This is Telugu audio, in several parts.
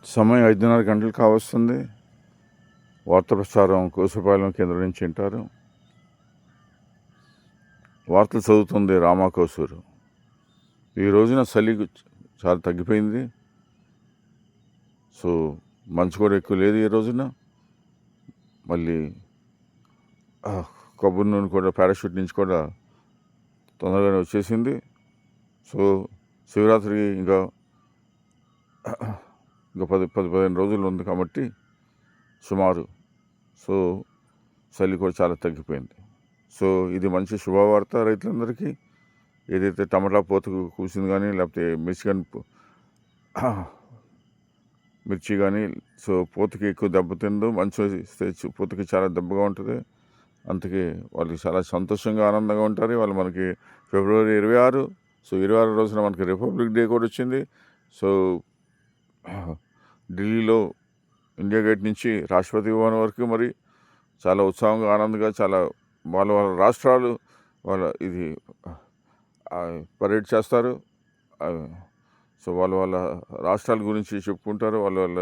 సమయం 5:30 గంటలు కావస్తుంది. వార్త ప్రసారం కోసుపాలెం కేంద్రం నుంచి వింటారు. వార్తలు చదువుతుంది రామా కోసూరు. ఈ రోజున చలి చాలా తగ్గిపోయింది. సో మంచు కూడా ఎక్కువ లేదు ఈ రోజున. మళ్ళీ కొబ్బరి నూనె కూడా పారాషూట్ నుంచి కూడా తొందరగానే వచ్చేసింది. సో శివరాత్రికి ఇంకా 15 రోజులు ఉంది కాబట్టి సుమారు. సో చలి కూడా చాలా తగ్గిపోయింది. సో ఇది మంచి శుభవార్త రైతులందరికీ. ఏదైతే టమాటా పోతుకు కూసింది కానీ, లేకపోతే మిర్చి కానీ, సో పోతుకి ఎక్కువ దెబ్బతిందో, మంచు వస్తే పోతుకి చాలా దెబ్బగా ఉంటుంది. అందుకే వాళ్ళకి చాలా సంతోషంగా ఆనందంగా ఉంటారు. వాళ్ళు మనకి ఫిబ్రవరి 26, సో 26 రోజున మనకి రిపబ్లిక్ డే కూడా వచ్చింది. సో ఢిల్లీలో ఇండియా గేట్ నుంచి రాష్ట్రపతి భవన్ వరకు మరి చాలా ఉత్సాహంగా ఆనందంగా చాలా వాళ్ళ రాష్ట్రాలు వాళ్ళ ఇది పరేడ్ చేస్తారు. సో వాళ్ళ రాష్ట్రాల గురించి చెప్పుకుంటారు. వాళ్ళ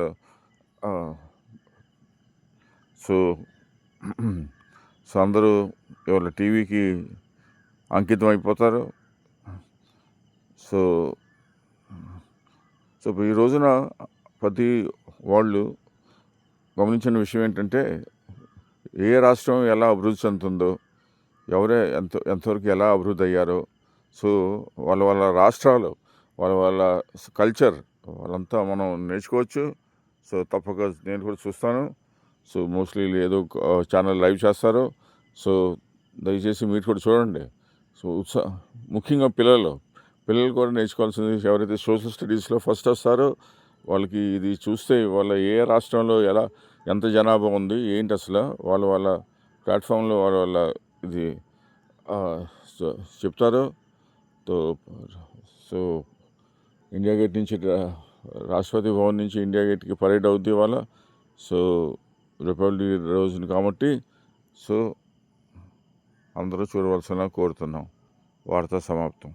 సో అందరూ వాళ్ళ టీవీకి అంకితం అయిపోతారు. సో ఈ రోజున ప్రతి వాళ్ళు గమనించిన విషయం ఏంటంటే, ఏ రాష్ట్రం ఎలా అభివృద్ధి చెందుతుందో, ఎవరే ఎంతవరకు ఎలా అభివృద్ధి అయ్యారో, సో వాళ్ళ రాష్ట్రాలు వాళ్ళ కల్చర్ వాళ్ళంతా మనం నేర్చుకోవచ్చు. సో తప్పక నేను కూడా చూస్తాను. సో మోస్ట్లీ ఏదో ఛానల్ లైవ్ చేస్తారు. సో దయచేసి మీరు కూడా చూడండి. సో ముఖ్యంగా పిల్లలు కూడా నేర్చుకోవాల్సింది. ఎవరైతే సోషల్ స్టడీస్లో ఫస్ట్ వస్తారో వాళ్ళకి ఇది చూస్తే వాళ్ళ ఏ రాష్ట్రంలో ఎంత జనాభా ఉంది ఏంటి అసలు వాళ్ళ ప్లాట్ఫామ్లో వాళ్ళ ఇది చెప్తారు. సో ఇండియా గేట్ నుంచి రాష్ట్రపతి భవన్ నుంచి ఇండియా గేట్కి పరేడ్ అవుద్ది ఇవాళ. సో రిపబ్లిక్ రోజున కాబట్టి సో అందరూ చూడవలసిన కోరుతున్నాం. వార్తా సమాప్తం.